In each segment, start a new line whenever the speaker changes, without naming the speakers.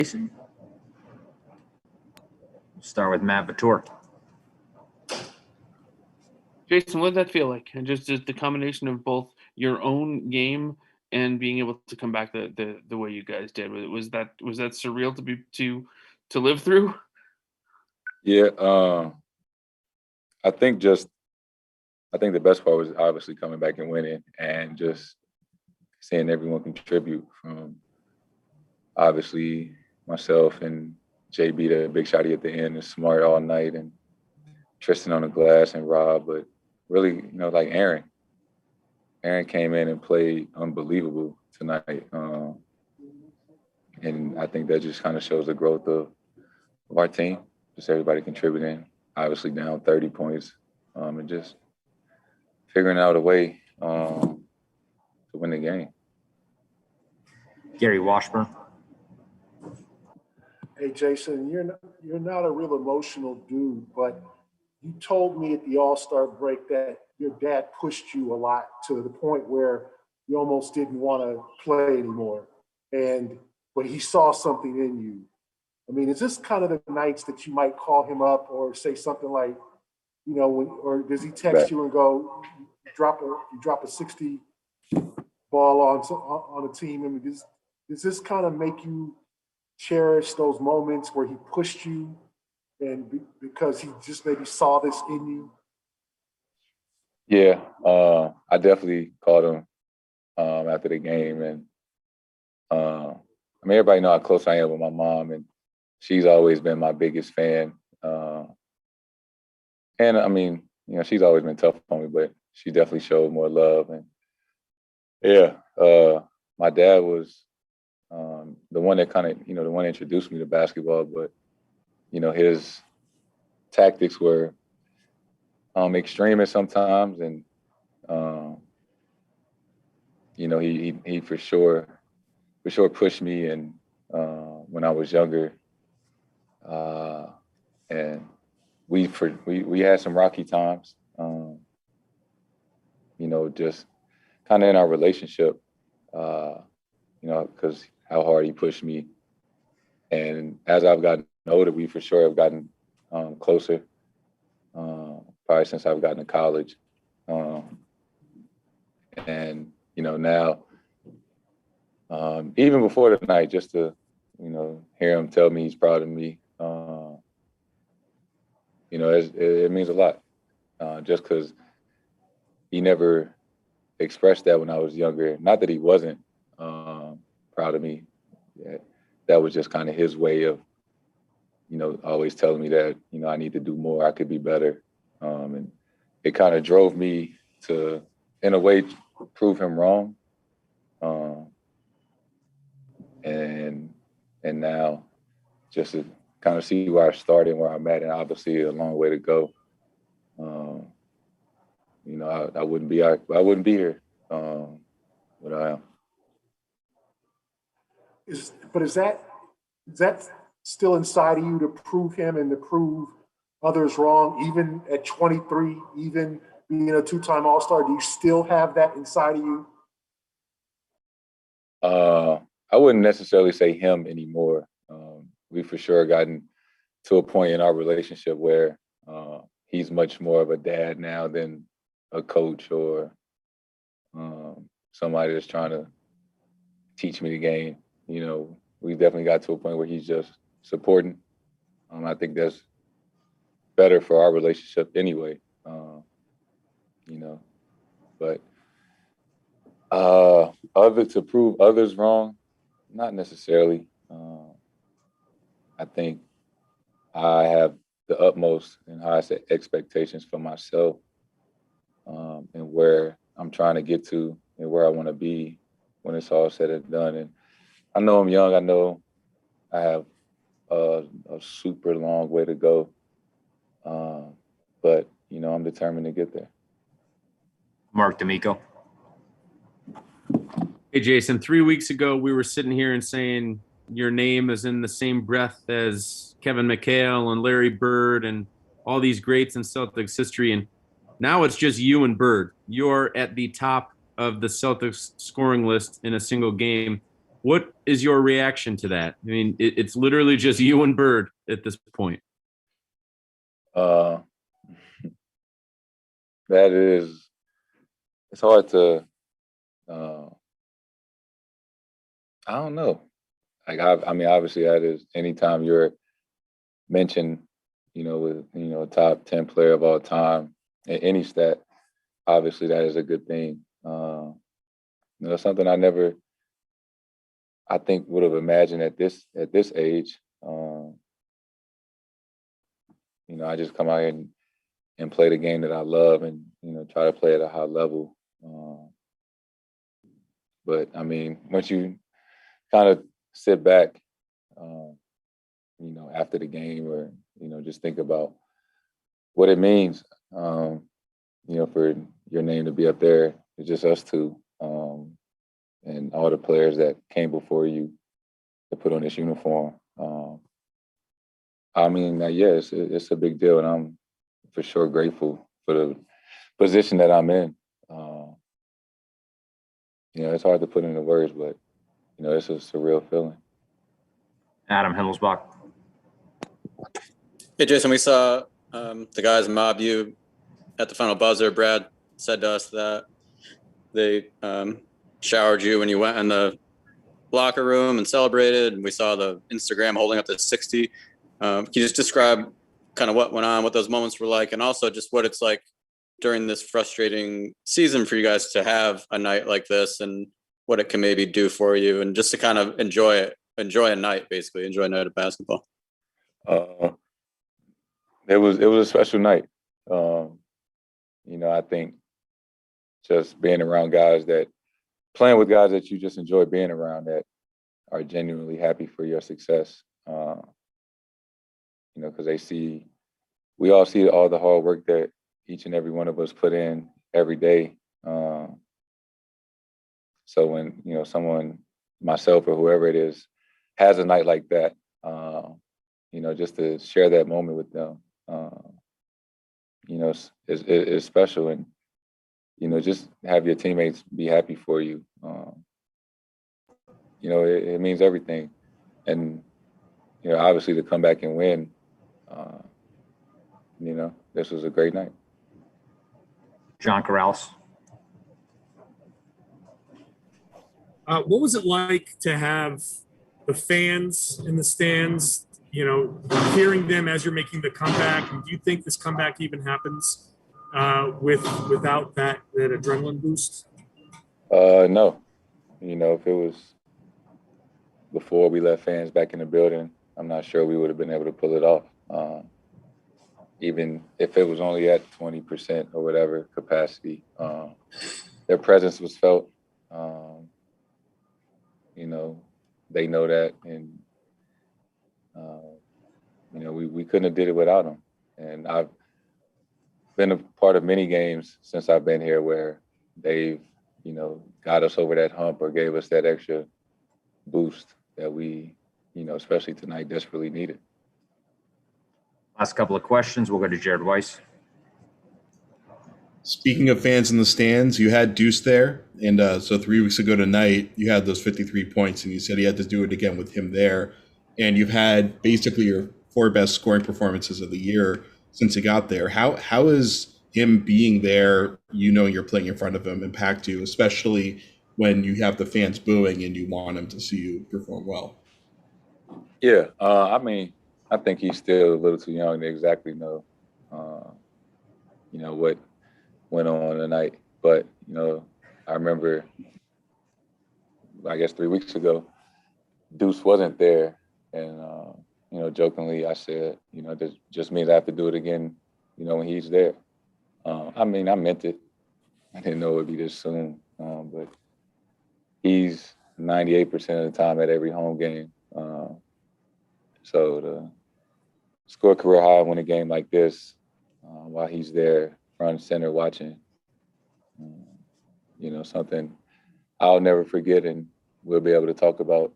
Jayson. Start with Matt Vitor.
Jayson, what did that feel like? And just the combination of both your own game and being able to come back the way you guys did. Was that surreal to live through?
Yeah, I think the best part was obviously coming back and winning, and just seeing everyone contribute, from obviously myself and JB, the big shotty at the end, and Smart all night, and Tristan on the glass, and Rob. But really, like Aaron came in and played unbelievable tonight. And I think that just kind of shows the growth of our team, just everybody contributing, obviously down 30 points, and just figuring out a way to win the game.
Gary Washburn.
Hey, Jayson, you're not a real emotional dude, but you told me at the All-Star break that your dad pushed you a lot to the point where you almost didn't want to play anymore. But he saw something in you. I mean, is this kind of the nights that you might call him up or say something like, or does he text you and go, you drop a 60 ball on a team? I mean, does this kind of make you cherish those moments where he pushed you because he just maybe saw this in you?
Yeah, I definitely called him after the game, and everybody know how close I am with my mom, and she's always been my biggest fan. And she's always been tough on me, but she definitely showed more love. And yeah, my dad was the one that kind of, the one that introduced me to basketball, but his tactics were extreme sometimes, and he for sure pushed me, and when I was younger, and we had some rocky times, just kind of in our relationship, because how hard he pushed me. And as I've gotten older, we for sure have gotten closer, probably since I've gotten to college. And, now, even before the night, just to, hear him tell me he's proud of me, it means a lot, just because he never expressed that when I was younger. Not that he wasn't proud of me. That was just kind of his way of, always telling me that, I need to do more, I could be better. And it kind of drove me to, in a way, prove him wrong. And now just to kind of see where I started and where I'm at, and obviously a long way to go. I wouldn't be here, but I am.
Is that still inside of you to prove him and to prove others wrong, even at 23, even being a two-time All-Star? Do you still have that inside of you?
I wouldn't necessarily say him anymore. We for sure gotten to a point in our relationship where he's much more of a dad now than a coach or somebody that's trying to teach me the game. We definitely got to a point where he's just supporting. I think that's better for our relationship anyway. But other to prove others wrong, not necessarily. I think I have the utmost and highest expectations for myself, and where I'm trying to get to and where I want to be when it's all said and done. And I know I'm young. I know I have a super long way to go, but I'm determined to get there.
Mark D'Amico.
Hey, Jayson, 3 weeks ago, we were sitting here and saying your name is in the same breath as Kevin McHale and Larry Bird and all these greats in Celtics history. And now it's just you and Bird. You're at the top of the Celtics scoring list in a single game. What is your reaction to that? I mean, it's literally just you and Bird at this point.
That is, it's hard to, I don't know. Like, I mean, obviously that is anytime you're mentioned, with, a top 10 player of all time at any stat, obviously that is a good thing. Something I think would have imagined at this age. I just come out here and play the game that I love and, try to play at a high level. But I mean, once you kind of sit back, after the game or, just think about what it means, for your name to be up there. It's just us two, and all the players that came before you to put on this uniform. I mean, yeah, it's a big deal, and I'm for sure grateful for the position that I'm in. It's hard to put into words, but it's a surreal feeling.
Adam Himmelsbach.
Hey, Jayson, we saw the guys mob you at the final buzzer. Brad said to us that they showered you when you went in the locker room and celebrated. And we saw the Instagram holding up to 60. Can you just describe kind of what went on, what those moments were like, and also just what it's like during this frustrating season for you guys to have a night like this and what it can maybe do for you and just to kind of enjoy a night, basically, enjoy a night of basketball?
It was a special night. I think just being around playing with guys that you just enjoy being around that are genuinely happy for your success. Because we all see all the hard work that each and every one of us put in every day. So when, someone, myself or whoever it is, has a night like that, just to share that moment with them, is special. And, just have your teammates be happy for you. It means everything. And, obviously to come back and win, this was a great night.
John Corrales.
What was it like to have the fans in the stands, hearing them as you're making the comeback? And do you think this comeback even happens without that adrenaline boost?
No. If it was before we let fans back in the building, I'm not sure we would have been able to pull it off. Even if it was only at 20% or whatever capacity, their presence was felt. They know that, and we couldn't have did it without them. And I've been a part of many games since I've been here where they've, got us over that hump or gave us that extra boost that we, especially tonight, desperately needed.
Last couple of questions. We'll go to Jared Weiss.
Speaking of fans in the stands, you had Deuce there. And so 3 weeks ago tonight, you had those 53 points, and you said you had to do it again with him there. And you've had basically your 4 best scoring performances of the year since he got there. How is him being there, you're playing in front of him, impact you, especially when you have the fans booing and you want him to see you perform well?
Yeah, I think he's still a little too young to exactly know, what went on tonight. But, I remember, I guess 3 weeks ago, Deuce wasn't there. And, jokingly, I said, this just means I have to do it again, when he's there. I meant it. I didn't know it would be this soon. But he's 98% of the time at every home game. So to score a career high and win a game like this while he's there front and center watching, something I'll never forget and we'll be able to talk about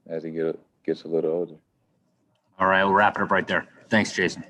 as he gets a little older.
All right, we'll wrap it up right there. Thanks, Jayson.